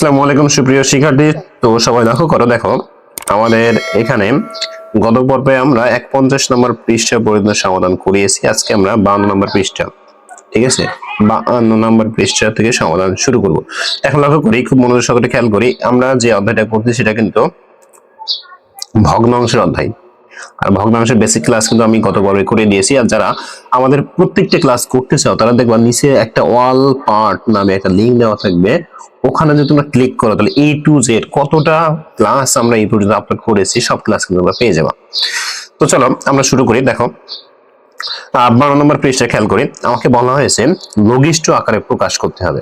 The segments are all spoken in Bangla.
আসসালামু আলাইকুম সুপ্রিয় শিক্ষার্থী। তো সবাই দেখো আমাদের এখানে গত পর্বে আমরা 51 নম্বর পৃষ্ঠা পর্যন্ত সমাধান করিয়েছি। আজকে আমরা 52 নম্বর পৃষ্ঠা, ঠিক আছে, 52 নম্বর পৃষ্ঠা থেকে সমাধান শুরু করব। এখন লক্ষ্য করি, খুব মনোযোগ সহকারে খেয়াল করি, আমরা যে অধ্যায়টা পড়ছি সেটা কিন্তু ভগ্নাংশের অধ্যায়। আর ভগ্নাংশের বেসিক ক্লাস কিন্তু আমি গত পর্বে করে দিয়েছি। আর যারা আমাদের প্রত্যেকটা ক্লাস করতে চাও তারা দেখবা নিচে একটা অল পার্ট নামে একটা লিঙ্ক দেওয়া থাকবে, ওখানে যদি তোমরা ক্লিক করো তাহলে A to Z কতটা ক্লাস আমরা এই পর্যন্ত আপলোড করেছি সব ক্লাস কিন্তু তোমরা পেয়ে যাবে। তো চলো আমরা শুরু করি। দেখো 52 নম্বর পৃষ্ঠা খেয়াল করি, আমাকে বলা হয়েছে লঘিষ্ঠ আকারে প্রকাশ করতে হবে।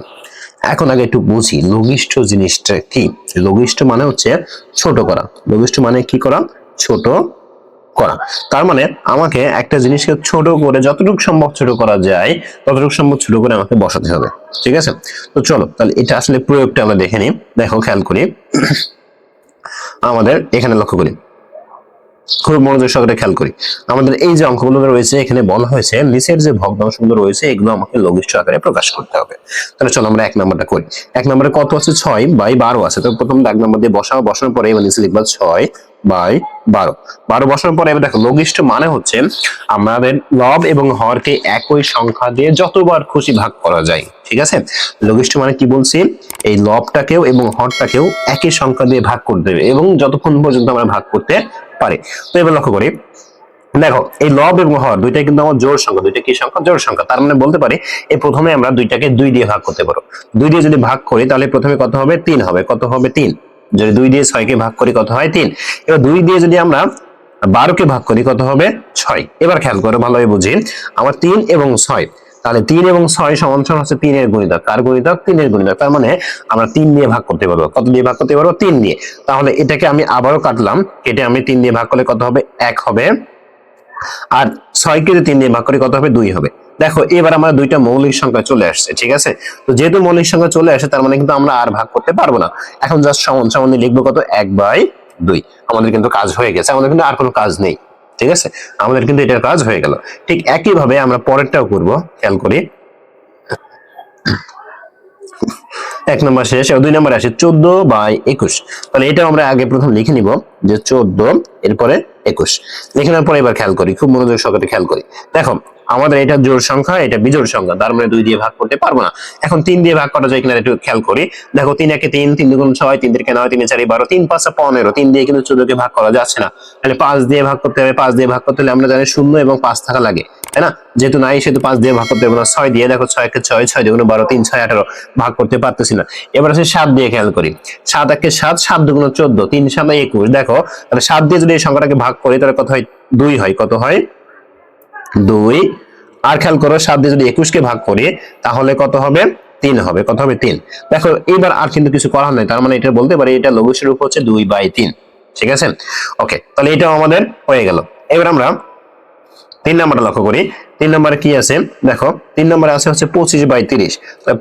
এখন আগে একটু বুঝি লঘিষ্ঠ জিনিসটা কি। লঘিষ্ঠ মানে হচ্ছে ছোট করা। লঘিষ্ঠ মানে কি করা? ছোট করা। তার মানে আমাকে একটা জিনিসকে ছোট করে যতটুকু সম্ভব ছোট করা যায় ততটুকু সম্ভব ছোট করে আমাকে বসাতে হবে, ঠিক আছে। তো চলো তাহলে এটা আসলে প্রয়োগটা আমরা দেখে নিই। দেখো খেয়াল করি, আমাদের এখানে লক্ষ্য করি, খুব মনোযোগ সহকারে খেয়াল করি, আমাদের এই যে অঙ্কগুলো রয়েছে এখানে বলা হয়েছে নিচের যে ভগ্নাংশগুলো রয়েছে এগুলো আমাকে লঘিষ্ঠ আকারে প্রকাশ করতে হবে। তাহলে চলো আমরা 1 নম্বরটা করি। 1 নম্বরে কত আছে? 6/12 আছে। তো প্রথম 1 নম্বর দিয়ে বসানোর পরে এবার নিচে লিখবা 6/12। 12 বসানোর পরে এবার দেখো লঘিষ্ঠ মানে হচ্ছে আমাদের লব এবং হরকে একই সংখ্যা দিয়ে যতবার খুশি ভাগ করা যায়, ঠিক আছে। লঘিষ্ঠ মানে কি বলছি? এই লবটাকেও এবং হরটাকেও একই সংখ্যা দিয়ে ভাগ করতে হবে এবং যতক্ষণ পর্যন্ত আমরা ভাগ করতে পারি। তো এবার লক্ষ্য করি, দেখো এই লব এবং হর দুইটাই কিন্তু আমার জোড় সংখ্যা। দুইটা কি সংখ্যা? জোড় সংখ্যা। তার মানে বলতে পারি এই প্রথমে আমরা দুইটাকে 2 দিয়ে ভাগ করতে পারো। 2 দিয়ে যদি ভাগ করি তাহলে প্রথমে কত হবে? 3 হবে। কত হবে? 3। যদি 2 দিয়ে 6 কে ভাগ করি কত হয়? 3। এবার 2 দিয়ে যদি আমরা 12 কে ভাগ করি কত হবে? 6। এবার খেয়াল করো, ভালোভাবে বুঝি, আমার 3 এবং 6, তাহলে 3 এবং 6 সমান সমান হচ্ছে 3 এর গুণিতক। কার গুণিতক? 3 এর গুণিতক। তার মানে আমরা 3 দিয়ে ভাগ করতে পারবো। কত দিয়ে ভাগ করতে পারবো? 3 দিয়ে। তাহলে এটাকে আমি আবারও কাটলাম, কেটে আমি 3 দিয়ে ভাগ করলে কত হবে? 1 হবে। আর 6 কে 3 দিয়ে ভাগ করি কত হবে? 2 হবে। দেখো এবার আমরা দুইটা মৌলিক সংখ্যা চলে আসছে, ঠিক আছে। তো যেহেতু মৌলিক সংখ্যা চলে আসে তার মানে কিন্তু আমরা আর ভাগ করতে পারবো না। এখন জাস্ট সমান সমান লিখবো কত? 1/2। আমাদের কিন্তু কাজ হয়ে গেছে, আমাদের কিন্তু আর কোনো কাজ নেই, ঠিক আছে। আমাদের কিন্তু এটার কাজ হয়ে গেল। ঠিক একই ভাবে আমরা পরেরটাও করব। খেয়াল করি, 1 নম্বর শেষ, 2 নম্বর আসে 14/21। তাহলে এটা আমরা আগে প্রথম লিখে নিব যে 14, এরপরে 21 লিখে নেওয়ার পরে এবার খেয়াল করি, খুব মনোযোগ সহকারে খেয়াল করি। দেখো আমাদের এটা জোড় সংখ্যা, এটা বিজোড় সংখ্যা, তার মানে 2 দিয়ে ভাগ করতে পারবো না। এখন 3 দিয়ে ভাগ করা যায় কিনা একটু খেয়াল করি। দেখো 3 একে 3, 3 দুগুণ 6, 3 তিরিকে 9, 3 4 12, 3 5 15। 3 দিয়ে কিন্তু 14 কে ভাগ করা যাচ্ছে না, তাহলে 5 দিয়ে ভাগ করতে হবে। 5 দিয়ে ভাগ করতে হলে আমরা জানি 0 এবং 5 থাকা লাগে, তাই না? যেহেতু নাই সেহেতু 5 দিয়ে ভাগ করতে হবে না। 6 দিয়ে, দেখো 6 কে 6, 6 দুগুণ 12, 3 6 18, ভাগ করতে পারতেছি না। এবার আছে 7 দিয়ে, খেয়াল করি, 7 একে 7, 7 দুগুণ 14, 3 7 21। দেখো তাহলে 7 দিয়ে যদি এই সংখ্যাটাকে ভাগ করি তাহলে কত হয়? 2 হয়। কত হয়? 2। আর খেয়াল করো 7 দিয়ে যদি 21 কে ভাগ করি তাহলে কত হবে? 3 হবে। কত হবে? 3। দেখো এবার আর কিন্তু কিছু করার নাই, তার মানে এটা বলতে পারি এটা লঘিষ্ঠ রূপ হচ্ছে 2/3, ঠিক আছে। ওকে, তাহলে এটাও আমাদের হয়ে গেল। এবার আমরা 3 নম্বরটা লক্ষ্য করি। 3 নম্বরে কি আছে? দেখো 3 নম্বরে আছে হচ্ছে 25/30।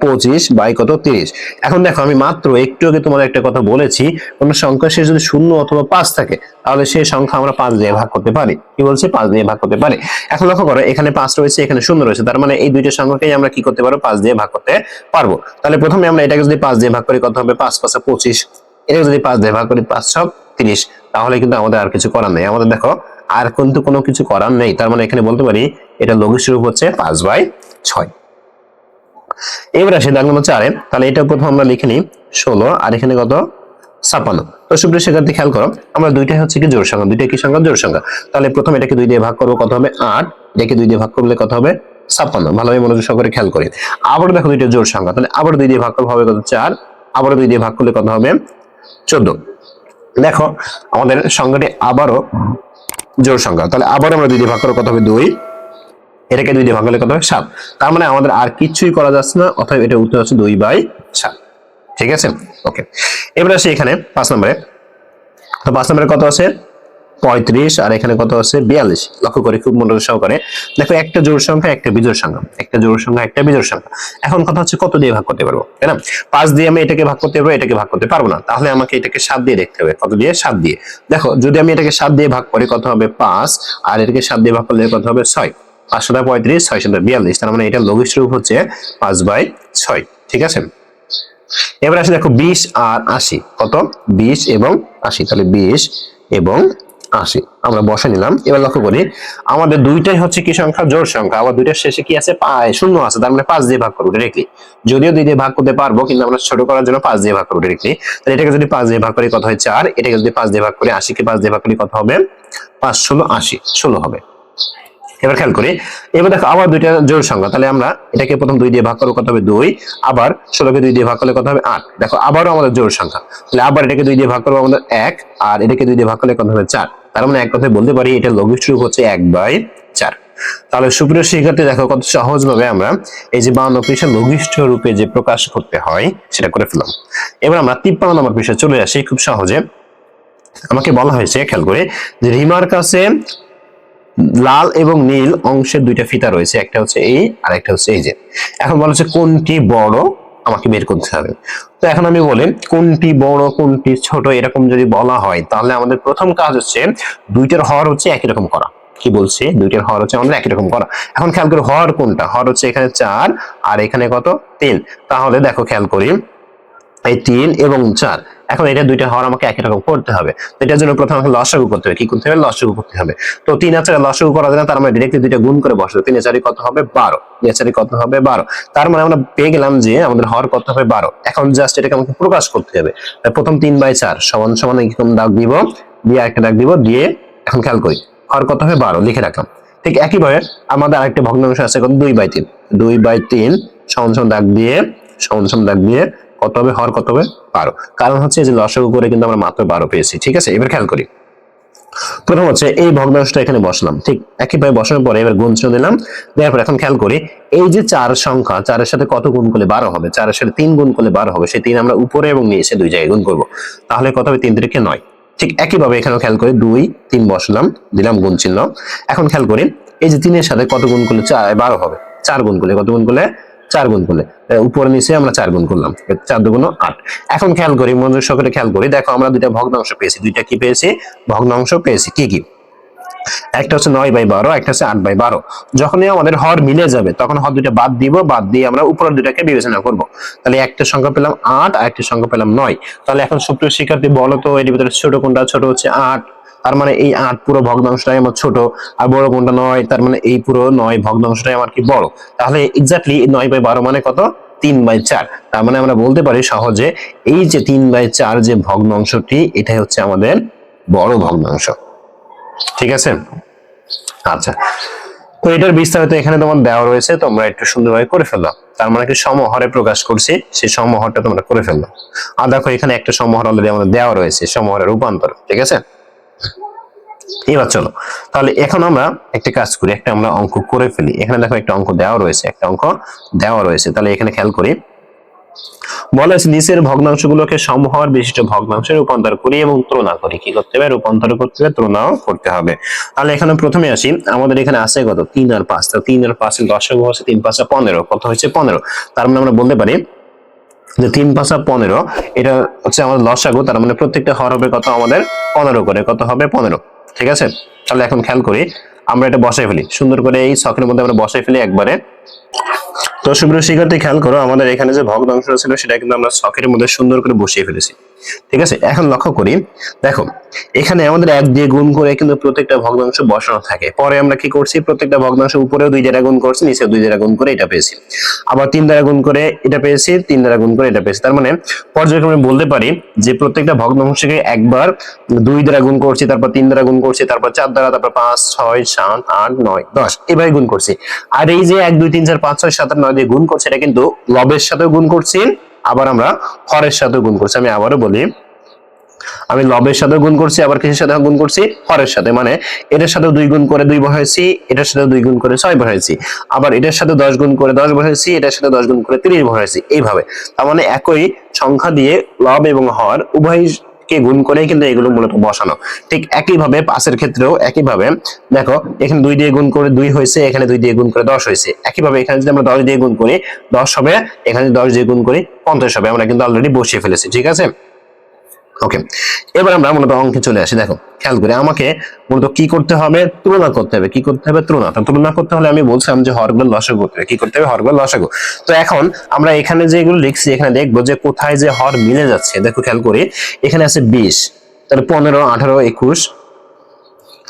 25/30। এখন দেখো আমি মাত্র একটু আগে তোমাদের একটা কথা বলেছি, কোন সংখ্যা শেষে যদি 0 অথবা 5 থাকে তাহলে সেই সংখ্যা আমরা 5 দিয়ে ভাগ করতে পারি। কি বলছি? 5 দিয়ে ভাগ করতে পারি। এখন লক্ষ্য করো এখানে 5 রয়েছে, এখানে 0 রয়েছে, তার মানে এই দুইটা সংখ্যাকেই আমরা কি করতে পারবো? 5 দিয়ে ভাগ করতে পারবো। তাহলে প্রথমে আমরা এটাকে যদি 5 দিয়ে ভাগ করি কত হবে? 5 5 25। এটাকে যদি 5 দিয়ে ভাগ করি 5 6 30। তাহলে কিন্তু আমাদের আর কিছু করার নেই। আমাদের দেখো আর কিন্তু কোনো কিছু করার নেই, তার মানে এখানে বলতে পারি এটা লঘিষ্ঠ রূপ হচ্ছে 5/6। এবার আসি দাগ নম্বর 4-এ। তাহলে এটা প্রথম আমরা লিখে নিই 16, আর এখানে কত? 56। তো সুপ্রিয় শিক্ষার্থী খেয়াল করো, আমরা দুইটাই হচ্ছে কি জোড় সংখ্যা। দুইটা কি সংখ্যা? জোড় সংখ্যা। তাহলে প্রথম এটাকে 2 দিয়ে ভাগ করবো, কত হবে? 8। এটাকে 2 দিয়ে ভাগ করলে কত হবে? 56। ভালোভাবে মনোযোগ সহকারে খেয়াল করি। আবার দেখো দুইটা জোড় সংখ্যা, তাহলে আবার 2 দিয়ে ভাগ করলে হবে কত? 4। আবার 2 দিয়ে ভাগ করলে কত হবে? 14। দেখো আমাদের সংখ্যাটি আবারও জোড় সংখ্যা, তাহলে আবার আমরা 2 দিয়ে ভাগ করলে কত হবে? 2। এটাকে 2 দিয়ে ভাগ করলে কত হবে? 7। তার মানে আমাদের আর কিছুই করা যাচ্ছে না, অতএব এটা উত্তর হচ্ছে 2/7, ঠিক আছে। ওকে, এবার আসি এখানে 5 নম্বরে। তো 5 নম্বরে কত আছে? 35, আর এখানে কত আছে? 42। লক্ষ্য করি খুব মনোযোগ সহকারে, দেখো একটা জোড় সংখ্যা একটা বিজোড় সংখ্যা, একটা জোড় সংখ্যা একটা বিজোড় সংখ্যা। এখন কথা হচ্ছে কত দিয়ে ভাগ করতে পারবো, তাই না? 5 দিয়ে আমি এটাকে ভাগ করতে পারবো, এটাকে ভাগ করতে পারবো না, তাহলে আমাকে এটাকে 7 দিয়ে দেখতে হবে। কত দিয়ে? 7 দিয়ে। দেখো যদি আমি এটাকে 7 দিয়ে ভাগ করি কত হবে? 5। আর এটাকে 7 দিয়ে ভাগ করলে কত হবে? 6। 5 7 35, 6 7 42। তার মানে এটা লঘিষ্ঠ রূপ হচ্ছে 5/6, ঠিক আছে। এবার আসলে দেখো 20 আর 80 কত, 20 এবং 80, তাহলে 20 এবং 80 আমরা বসে নিলাম। এবার লক্ষ্য করি আমাদের দুইটাই হচ্ছে কি সংখ্যা, জোড় সংখ্যা, আবার দুইটার শেষে কি আছে, শূন্য আছে, তার মানে 5 দিয়ে ভাগ করবো ডাইরেক্টলি। যদিও 2 দিয়ে ভাগ করতে পারবো, কিন্তু আমরা ছোট করার জন্য 5 দিয়ে ভাগ করবো ডাইরেক্টলি। তাহলে এটাকে যদি 5 দিয়ে ভাগ করি কত হয় 4, এটাকে যদি 5 দিয়ে ভাগ করি 80 কে 5 দিয়ে ভাগ করি কত হবে, 5 16 80, 16 হবে। এবার খেয়াল করি, এবার দেখো আবার দুইটা জোড় সংখ্যা, তাহলে আমরা এটাকে প্রথম 2 দিয়ে ভাগ করবো কত হবে 2, আবার 16 কে 2 দিয়ে ভাগ করলে কত হবে 8। দেখো আবারও আমাদের জোড় সংখ্যা, তাহলে আবার এটাকে 2 দিয়ে ভাগ করবো আমাদের 1, আর এটাকে 2 দিয়ে ভাগ করলে কত হবে 4। তার মানে এক কথায় বলতে পারি এটা লঘিষ্ঠ রূপ হচ্ছে 1/4। তাহলে সুপ্রিয় শিক্ষার্থী দেখো কত সহজ ভাবে আমরা এই যে 52 পৃষ্ঠা লঘিষ্ঠ রূপে যে প্রকাশ করতে হয় সেটা করে ফেললাম। এবার আমরা 53 নম্বর পৃষ্ঠায় চলে আসি। খুব সহজে আমাকে বলা হয়েছে, খেয়াল করে, যে রিমার কাছে লাল এবং নীল অংশের দুইটা ফিতা রয়েছে, একটা হচ্ছে এই আর একটা হচ্ছে এই যে। এখন বলা হচ্ছে কোনটি বড় আমাকে বের করতে হবে। তো এখন আমি বলি কোনটি বড় কোনটি ছোট এরকম যদি বলা হয়, তাহলে আমাদের প্রথম কাজ হচ্ছে দুইটার হর হচ্ছে একই রকম করা। কি বলছি, দুইটার হর হচ্ছে আমাদের একই রকম করা। এখন খেয়াল করি হর কোনটা, হর হচ্ছে এখানে 4 আর এখানে কত 3। তাহলে দেখো খেয়াল করি এই 3 এবং 4, এখন এটা দুইটা হর আমাকে একই রকম করতে হবে। তো এটার জন্য প্রথমে আমাকে লসাগু করতে হবে। কি করতে হবে, লসাগু করতে হবে। তো 3 আর 4 লসাগু করা যায় না, তার মানে ডাইরেক্টলি দুইটা গুণ করে বসাবো। 3 এর 4 কত হবে 12, 3 এর 4 কত হবে 12। তার মানে আমরা পেয়ে গেলাম যে আমাদের হর কত হবে 12। এখন জাস্ট এটাকে আমাকে প্রকাশ করতে হবে। প্রথম 3/4 সমান সমান এরকম দাগ দিব, দিয়ে একটা দাগ দিব, দিয়ে এখন খেয়াল করি হর কত হবে 12 লিখে রাখলাম। ঠিক একইভাবে আমাদের আরেকটা ভগ্নাংশ আছে কত, 2/3, 2/3 সমান সমান দাগ দিয়ে, সমান সমান দাগ দিয়ে কত হবে, হর কত হবে 12। কারণ হচ্ছে যে লসাগু করে কিন্তু আমরা মাত্র 12 পেয়েছি। ঠিক আছে, এবার খেয়াল করি প্রথম হচ্ছে এই ভগ্নাংশটা এখানে বসলাম, ঠিক একইভাবে বসানোর পরে এবার গুণ চিহ্ন দিলাম, দেওয়ার পর এখন খেয়াল করি এই যে 4 সংখ্যা, 4 এর সাথে কত গুণ করলে 12 হবে, 4 এর সাথে 3 গুণ করলে 12 হবে। সেই 3 আমরা উপরে এবং নিচে দুই জায়গায় গুণ করব, তাহলে কত হবে 3 3 9। ঠিক একইভাবে এখানেও খেয়াল করি 2 3 বসলাম, দিলাম গুণ চিহ্ন। এখন খেয়াল করি এই যে 3 এর সাথে কত গুণ করলে 12 হবে, 4 গুণ করলে কত গুণ করলে 4 গুণ করলে, উপরে নিচে আমরা 4 গুণ করলাম, 4 2 8। এখন খেয়াল করি মনোযোগ সহকারে খেয়াল করি, দেখো আমরা দুইটা ভগ্নাংশ পেয়েছি, দুইটা কি পেয়েছি, ভগ্নাংশ পেয়েছি। কি কি, একটা হচ্ছে 9/12, একটা হচ্ছে 8/12। যখনই আমাদের হর মিলে যাবে তখন হর দুইটা বাদ দিব, বাদ দিয়ে আমরা উপরের দুটাকে বিবেচনা করব। তাহলে একটা সংখ্যা পেলাম 8 আর একটা সংখ্যা পেলাম 9। তাহলে এখন সুপ্রিয় শিক্ষার্থী বলো তো এর ভিতরে ছোট কোনটা, ছোট হচ্ছে 8, তার মানে এই 8 পুরো ভগ্নাংশটাই আমার ছোট, আর বড় কোনটা 9, তার মানে এই পুরো 9 ভগ্নাংশটাই আমার কি বড়। তাহলে এক্স্যাক্টলি 9/12 মানে কত, 3/4। তার মানে আমরা বলতে পারি সহজে এই যে 3/4 যে ভগ্নাংশটি এটাই হচ্ছে আমাদের বড় ভগ্নাংশ। ঠিক আছে, আচ্ছা। তো এটার বিস্তারিত এখানে তোমার দেওয়া রয়েছে, তোমরা একটু সুন্দরভাবে করে ফেললো। তার মানে কি সমহরে প্রকাশ করছি, সেই সমহরটা তোমরা করে ফেললো। আর দেখো এখানে একটা সমহর অলরেডি আমাদের দেওয়া রয়েছে, সমহরের রূপান্তর। ঠিক আছে, এবার চলো তাহলে এখন আমরা একটা কাজ করি, একটা আমরা অঙ্ক করে ফেলি। এখানে দেখো একটা অঙ্ক দেওয়া রয়েছে, একটা অঙ্ক দেওয়া রয়েছে। তাহলে এখানে খেয়াল করি বলা হয়েছে নিচের ভগ্নাংশগুলোকে সমহর বিশিষ্ট ভগ্নাংশে রূপান্তর করি এবং তুলনা করি। কি করতে হবে, রূপান্তর করতে হবে, তুলনাও করতে হবে। তাহলে এখানে প্রথমে আসি, আমাদের এখানে আছে কত 3 আর 5। তো 3 আর 5 এর লসাগু হচ্ছে 3 5 15, কত হচ্ছে 15। তার মানে আমরা বলতে পারি যে 3 5 15 এটা হচ্ছে আমাদের লসাগু, তার মানে প্রত্যেকটা হর হবে কত আমাদের 15 করে, কত হবে 15। ঠিক আছে, তাহলে এখন খেয়াল করি আমরা এটা বসাই ফেলি সুন্দর করে, এই ছকের মধ্যে আমরা বসাই ফেলি একবারে। তো সুপ্রিয় শিক্ষার্থী খেয়াল করো আমাদের এখানে যে ভগ্নাংশ ছিল সেটা কিন্তু আমরা ছকের মধ্যে সুন্দর করে বসিয়ে ফেলেছি। ঠিক আছে, এখন লক্ষ্য করি দেখো এখানে আমাদের 1 দিয়ে গুণ করে কিন্তু প্রত্যেকটা ভগ্নাংশ বসানো থাকে। পরে আমরা কি করছি, প্রত্যেকটা ভগ্নাংশ উপরেও 2 দ্বারা গুণ করছি, নিচেও 2 দ্বারা গুণ করে এটা পেয়েছি, আবার 3 দ্বারা গুণ করে এটা পেয়েছি, 3 দ্বারা গুণ করে এটা পেয়েছি। তার মানে পর্যায়ক্রমে বলতে পারি যে প্রত্যেকটা ভগ্নাংশকে একবার 2 দ্বারা গুণ করছি, তারপর 3 দ্বারা গুণ করছি, তারপর 4 দ্বারা, তারপর 5 6 7 8 9 10 এভাবে গুণ করছি। আর এই যে 1 2 3 4 5 6 7 8 9 দিয়ে গুণ করছি, এটা কিন্তু লবের সাথেও গুণ করছি, আবার আমরা হরের সাথেও গুণ করছি। আমি আবারও বলি, আমি লবের সাথে গুণ করছি, আবার কিসের সাথে গুণ করছি, হরের সাথে। মানে এটার সাথে 2 গুণ করে 2 বসাইছি, এটার সাথে 2 গুণ করে 6 বসাইছি, আবার এটার সাথে 10 গুণ করে 10 বসাইছি, এটার সাথে 10 গুণ করে 30 বসাইছি, এইভাবে। তার মানে একই সংখ্যা দিয়ে লব এবং হর উভয় কে গুণ করে কিন্তু এগুলো মূলত বসানো। ঠিক একইভাবে 5 এর ক্ষেত্রেও একইভাবে দেখো এখানে 2 দিয়ে গুণ করে 2 হয়েছে, এখানে 2 দিয়ে গুণ করে 10 হয়েছে। একইভাবে এখানে যদি আমরা 10 দিয়ে গুণ করি 10 হবে, এখানে 10 দিয়ে গুণ করি 50 হবে। আমরা কিন্তু অলরেডি বসিয়ে ফেলেছি। ঠিক আছে, ওকে, এবার আমরা মূলত অঙ্কে চলে আসি। দেখো খেয়াল করে আমাকে মূলত কি করতে হবে, তুলনা করতে হবে। কি করতে হবে? তুলনা। তো তুলনা করতে হলে আমি বলছিলাম যে হরগুলো লসাগু করতে হবে। কি করতে হবে? হরগুলো লসাগু। তো এখন আমরা এখানে যেগুলো লিখছি এখানে দেখবো যে কোথায় যে হর মিলে যাচ্ছে। দেখো খেয়াল করি, এখানে আছে 20, তাহলে 15, 18, 21,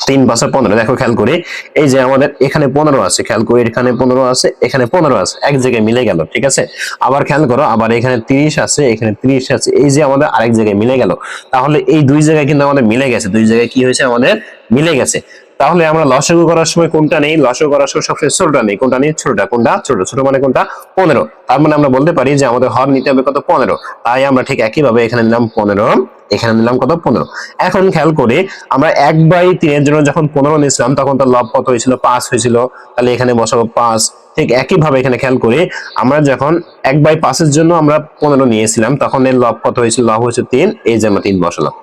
3 5 15। দেখো খেয়াল করি, এই যে আমাদের এখানে 15 আছে, খেয়াল করি এখানে 15 আছে, এখানে 15 আছে, এক জায়গায় মিলে গেল। ঠিক আছে, আবার খেয়াল করো, আবার এখানে 30 আছে, এখানে 30 আছে, এই যে আমাদের আরেক জায়গায় মিলে গেল। তাহলে এই দুই জায়গায় কিন্তু আমাদের মিলে গেছে, দুই জায়গায় কি হয়েছে? আমাদের মিলে গেছে। তাহলে আমরা লসাগু করার সময় কোনটা নেই? লসাগু করার সময় সবসময় ছোটটা নেই। কোনটা নেই? ছোটটা। কোনটা? ছোট। ছোট মানে কোনটা? 15। তার মানে আমরা বলতে পারি যে আমাদের হর নিতে হবে কত? 15। তাই আমরা ঠিক একইভাবে এখানে নিলাম 15, এখানে নিলাম কত? 15। এখন খেয়াল করি, আমরা 1/3 এর জন্য যখন 15 নিয়েছিলাম তখন তার লব কত হয়েছিল? 5 হয়েছিল। তাহলে এখানে বসাবো 5। ঠিক একইভাবে এখানে খেয়াল করি, আমরা যখন 1/5 এর জন্য আমরা 15 নিয়েছিলাম তখন এর লব কত হয়েছিল? লব হয়েছে 3, এই যে আমরা 3 বসালাম।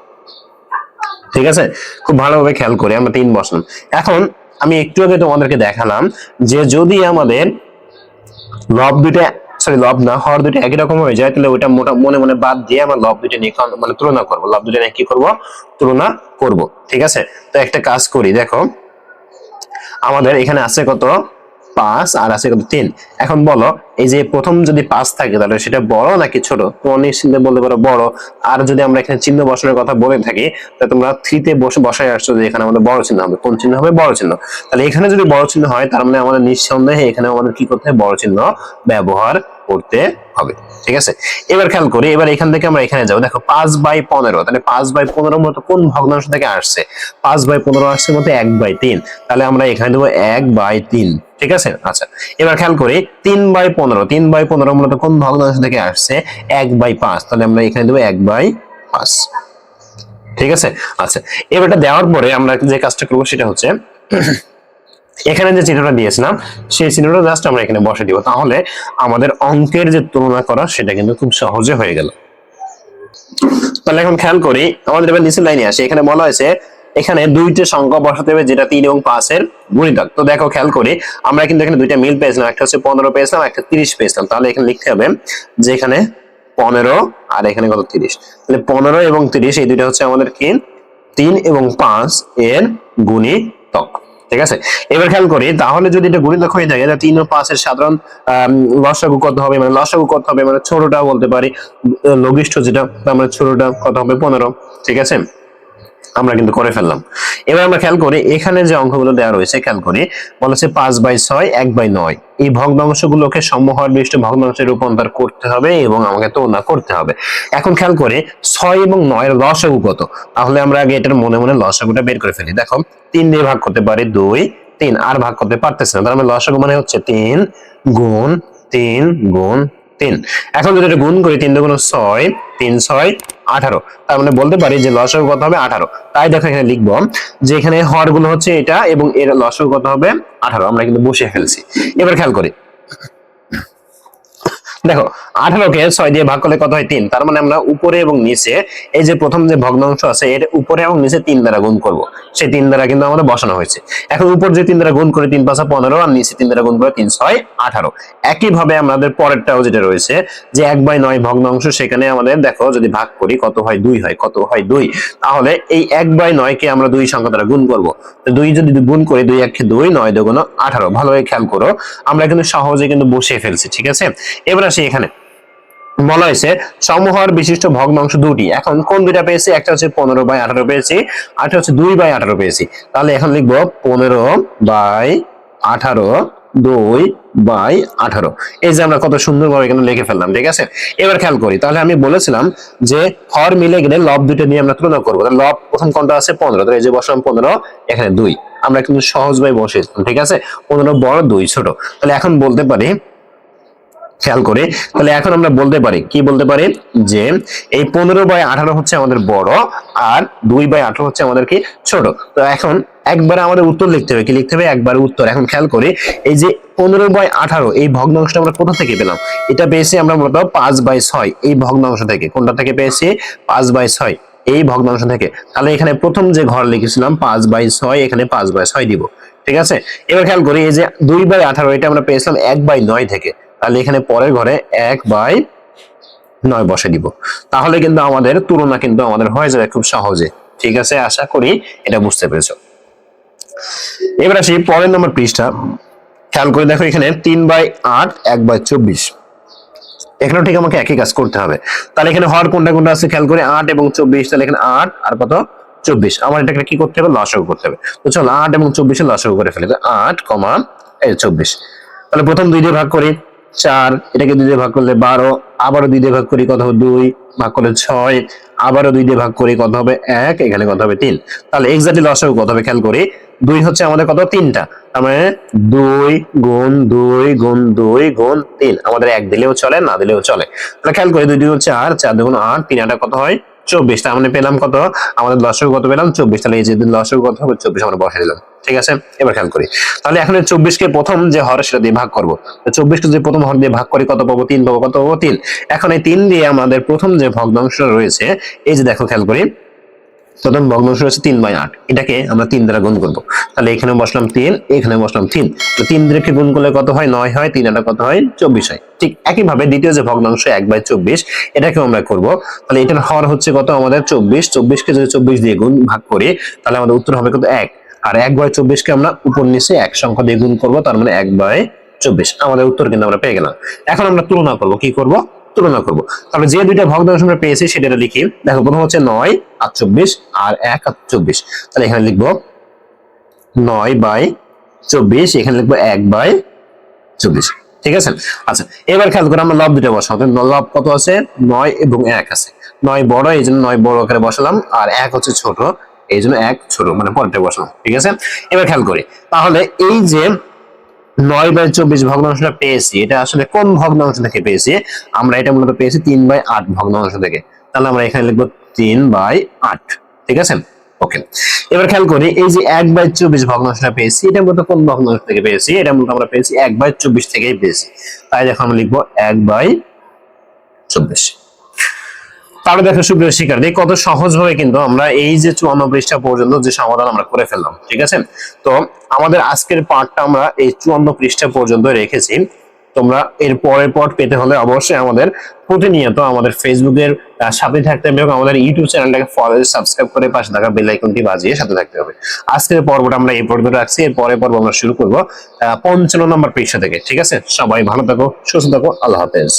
ঠিক আছে, খুব ভালোভাবে খেয়াল করে আমরা 3 বসালাম। এখন আমি একটু আগে তোমাদেরকে দেখালাম যে যদি আমাদের লব দুইটা, সরি লব না, হর দুইটা একই রকম হয়ে যায় তাহলে ওইটা মোটা মনে মনে বাদ দিয়ে আমরা লব দুইটা নিয়ে মানে তুলনা করব। লব দুইটা নিয়ে কি করব? তুলনা করব। ঠিক আছে, তো একটা কাজ করি। দেখো আমাদের এখানে আছে কত? 5 আর আছে কত? 3। এখন বলো, এই যে প্রথম যদি 5 থাকে তাহলে সেটা বড় নাকি ছোট? তোমরা নিশ্চিন্তে বলতে পারো বড়। আর যদি আমরা এখানে চিহ্ন বসানোর কথা বলে থাকি তাহলে তোমরা 3 তে বসাই আসছো যে এখানে আমাদের বড় চিহ্ন হবে। কোন চিহ্ন হবে? বড় চিহ্ন। তাহলে এখানে যদি বড় চিহ্ন হয় তার মানে আমাদের নিঃসন্দেহে এখানে আমাদের কি করতে হবে? বড় চিহ্ন ব্যবহার করতে হবে। ঠিক আছে, এবার খেয়াল করি, এবার এখান থেকে আমরা এখানে যাবো। দেখো 5/15, তাহলে 5/15 মতো কোন ভগ্নাংশ থেকে আসছে? 5/15 আসছে মতো 1/3। তাহলে আমরা এখানে দেবো 1/3। ঠিক আছে, আচ্ছা এবার খেয়াল করি 3/15, 3/15 মূলত কোন ভগ্নাংশ থেকে আসছে? 1/5। তাহলে আমরা এখানে দেবো 1/5। ঠিক আছে, আচ্ছা এবারটা দেওয়ার পরে আমরা যে কাজটা করবো সেটা হচ্ছে এখানে যে চিহ্নটা দিয়েছিলাম সেই চিহ্নটা জাস্ট আমরা এখানে বসে দিব। তাহলে আমাদের অঙ্কের যে তুলনা করা সেটা কিন্তু খুব সহজে হয়ে গেল। তাহলে এখন খেয়াল করি, আমাদের এবার নিচের লাইনে আসে। এখানে বলা হয়েছে এখানে দুইটা সংখ্যা বসাতে হবে যেটা 3 এবং 5 এর গুণিতক। তো দেখো খেয়াল করি, আমরা কিন্তু এখানে দুইটা মিল পেয়েছিলাম, একটা হচ্ছে 15 পেয়েছিলাম, একটা 30 পেয়েছিলাম। তাহলে এখানে লিখতে হবে যে এখানে 15 আর এখানে কত? 30। তাহলে 15 এবং 30 এই দুইটা হচ্ছে আমাদের কি? 3 এবং 5 এর গুণিতক। ঠিক আছে, এবার খেয়াল করি, তাহলে যদি এটা গুণিতক হয়ে থাকে তাহলে 3 ও 5 এর সাধারণ লসাগু কত হবে? মানে লসাগু কত হবে? মানে ছোটটা বলতে পারি, লঘিষ্ঠ যেটা, আমরা ছোটটা কত হবে? 15। ঠিক আছে, আমরা কিন্তু করে ফেললাম। এবার আমরা খেয়াল করি এখানে যে অঙ্কগুলো দেওয়া রয়েছে, খেয়াল করি বলেছে 5/6, 1/9। এই ভগ্নাংশগুলোকে সমহর বিশিষ্ট ভগ্নাংশে রূপান্তর করতে হবে এবং আমাকে তুলনা করতে হবে। এখন খেয়াল করে 6 এবং 9 এর লসাগু কত? তাহলে আমরা আগে এটার মনে মনে লসাগুটা বের করে ফেলি। দেখো 3 দিয়ে ভাগ করতে পারি 2, 3, আর ভাগ করতে পারতেছি না। তার মানে লসাগু মানে হচ্ছে 3 গুণ 3 গুণ 3। এখন যদি এটা গুণ করি 3 দুগুণ 6, 3 6 18। তার মানে বলতে পারি যে লসাগু কত হবে? 18। তাই দেখো এখানে লিখবো যে এখানে হর গুলো হচ্ছে এটা এবং এর লসাগু কত হবে? 18। আমরা কিন্তু বসিয়ে ফেলছি। এবার খেয়াল করি, দেখো 18 কে 6 দিয়ে ভাগ করলে কত হয়? 3। তার মানে আমরা উপরে এবং নিচে এই যে প্রথম যে ভগ্নাংশ আছে এর উপরে এবং নিচে 3 দ্বারা গুণ করব। সেই 3 দ্বারা কিন্তু আমাদের বসানো হয়েছে। এখন উপর যে 3 দ্বারা গুণ করে 3 5 15 আর নিচে 3 দ্বারা গুণ করে 3 6 18। একই ভাবে আমাদের পরেরটাও যেটা রয়েছে যে 1/9 ভগ্নাংশ, সেখানে আমাদের দেখো যদি ভাগ করি কত হয়? 2 হয়। কত হয়? 2। তাহলে এই 1/9 কে আমরা 2 সংখ্যা দ্বারা গুণ করব। তো 2 যদি গুণ করি 2 1 2, 9 2 18। ভালোভাবে খেয়াল করো, আমরা কিন্তু সহজে কিন্তু বসিয়ে ফেলছি। ঠিক আছে, এবার আসি এখানে বলা হয়েছে সমহর বিশিষ্ট ভগ্নাংশ দুটি। এখন কোন দুইটা পেয়েছি? একটা হচ্ছে 15/18 পেয়েছি, আরেকটা হচ্ছে 2/18 পেয়েছি। তাহলে এখন লিখবো 15/18, 2/18। এই যে আমরা কত সুন্দরভাবে এখানে লিখে ফেললাম। ঠিক আছে, এবার খেয়াল করি, তাহলে আমি বলেছিলাম যে হর মিলে গেলে লব দুইটা নিয়ে আমরা তুলনা করবো। তাহলে লব প্রথম কোনটা আছে? 15। তাহলে এই যে বসলাম 15, এখানে 2। আমরা কিন্তু সহজভাবে বসেছিলাম। ঠিক আছে, 15 বড়, 2 ছোট। তাহলে এখন বলতে পারি, খেয়াল করে, তাহলে এখন আমরা বলতে পারি, কি বলতে পারি? যে এই 15/18 হচ্ছে আমাদের বড় আর 2/18 হচ্ছে আমাদের কি? ছোট। তো এখন একবারে আমাদের উত্তর লিখতে হবে। কি লিখতে হবে? একবারে উত্তর। এখন খেয়াল করি, এই যে 15/18 এই ভগ্নাংশটা আমরা কোথা থেকে পেলাম? এটা পেয়েছি আমরা মূলত 5/6 এই ভগ্নাংশ থেকে। কোনটা থেকে পেয়েছি? 5/6 এই ভগ্নাংশ থেকে। তাহলে এখানে প্রথম যে ঘর লিখেছিলাম 5/6, এখানে 5/6 দিব। ঠিক আছে, এবার খেয়াল করি এই যে 2/18 এটা আমরা পেয়েছিলাম 1/9 থেকে। তাহলে এখানে পরের ঘরে 1/9 9 বসে দিব, তাহলে কিন্তু আমাদের তুলনা কিন্তু আমাদের হয়ে যাবে খুব সহজে। ঠিক আছে, আশা করি এটা বুঝতে পেরেছো। এবার আসি পরের নম্বর পৃষ্ঠা, খেয়াল করে দেখো এখানে 3/8 1/24, এখানেও ঠিক আমাকে একই কাজ করতে হবে। তাহলে এখানে হর কোনটা কোনটা আছে খেয়াল করে 8 এবং 24, তাহলে এখানে 8 আর কত 24, আমার এটাকে কি করতে হবে লসাগু করতে হবে। তো চলো 8 এবং 24 এর লসাগু করে ফেলি। 8, 24, তাহলে প্রথম 2 দিয়ে ভাগ করি 4, এটাকে 2 দিয়ে ভাগ করলে 12, আবারও 2 দিয়ে ভাগ করি কত হবে 2, ভাগ করলে 6, আবারও 2 দিয়ে ভাগ করি কত হবে 1, এখানে কত হবে 3। তাহলে এক্স্যাক্টলি লসাগু কত হবে খেয়াল করি, 2 হচ্ছে আমাদের কত 3টা, তার মানে 2 গুণ 2 গুণ 2 গুণ 3, আমাদের 1 দিলেও চলে না দিলেও চলে। তাহলে খেয়াল করি 2 2 4, 4 2 8, 3 8 কত হয় 24, তার মানে পেলাম কত আমাদের লসাগু কত পেলাম 24। তাহলে এই যে লসাগু কত হবে 24 আমরা বসাই দিলাম। ঠিক আছে, এবার খেয়াল করি, তাহলে এখন 24 কে প্রথম যে হর সেটা দিয়ে ভাগ করব। 24 কে যদি প্রথম হর দিয়ে ভাগ করি কত পাবো 3 পাবো, কত পাবো 3। এখন এই 3 দিয়ে আমাদের প্রথম যে ভগ্নাংশটা রয়েছে, এই যে দেখো খেয়াল করি প্রথম ভগ্নাংশ রয়েছে 3/8, এটাকে আমরা 3 দ্বারা গুণ করব। তাহলে এখানে বসলাম 3, এখানে বসলাম 3, তো 3 দিয়ে গুণ করলে কত হয় 9 হয়, 3 8 কত হয় 24 হয়। ঠিক একই ভাবে দ্বিতীয় যে ভগ্নাংশ 1/24, এটাকেও আমরা করব। তাহলে এটার হর হচ্ছে কত আমাদের 24, 24 কে যদি 24 দিয়ে গুণ ভাগ করি তাহলে আমাদের উত্তর হবে কত 1, আর 1/24 কে আমরা উপর নিচে এক সংখ্যা দিয়ে গুণ করব, তার মানে 1/24, আমাদের উত্তর কিন্তু আমরা পেয়ে গেলাম। এখন আমরা তুলনা করব, কি করব তুলনা করব। তাহলে যে দুইটা ভগ্নাংশ আমরা পেয়েছি সেটা লিখি। দেখো প্রথম হচ্ছে 9 আর 24 আর 1 আর 24, তাহলে এখানে লিখবো 9/24, এখানে লিখবো 1/24। ঠিক আছে, আচ্ছা এবার খেয়াল করে আমরা লব দুটো বসাবো। লব কত আছে 9 এবং 1 আছে, 9 বড় এই জন্য 9 বড় আকারে বসালাম, আর 1 হচ্ছে ছোট এই জন্য 1 ছোট, মানে পরেরটা বসালাম। ঠিক আছে, এবার খেয়াল করি তাহলে এই যে 9/24 ভগ্নাংশটা পেয়েছি, এটা আসলে কোন ভগ্নাংশ থেকে পেয়েছি, আমরা এটা মূলত পেয়েছি 3/8 ভগ্নাংশ থেকে। তাহলে আমরা এখানে লিখবো 3/8। ঠিক আছে, ওকে। এবার খেয়াল করি এই যে 1/24 ভগ্নাংশটা পেয়েছি, এটা মূলত কোন ভগ্নাংশ থেকে পেয়েছি, এটা মূলত আমরা পেয়েছি 1/24 থেকেই পেয়েছি। তাই দেখো আমরা লিখবো 1/24। তাহলে দেখো সুপ্রিয় শিক্ষার্থী কত সহজ ভাবে কিন্তু আমরা এই যে 54 পৃষ্ঠা পর্যন্ত যে সমাধান আমরা করে ফেললাম। ঠিক আছে, তো আমাদের আজকের পার্টটা আমরা এই 54 পৃষ্ঠা পর্যন্ত রেখেছি। তোমরা এর পরের পার্ট পেতে হলে অবশ্যই আমাদের প্রতিনিয়ত আমাদের ফেসবুকের সাথে থাকতে হবে এবং আমাদের ইউটিউব চ্যানেলটাকে ফলো সাবস্ক্রাইব করে পাশে থাকা বেল আইকনটি বাজিয়ে সাথে থাকতে হবে। আজকের পর্বটা আমরা এই পর্যন্ত রাখছি, এর পরের পর্ব আমরা শুরু করব 55 নম্বর পৃষ্ঠা থেকে। ঠিক আছে, সবাই ভালো থাকো, সুস্থ থাকো, আল্লাহ হাফেজ।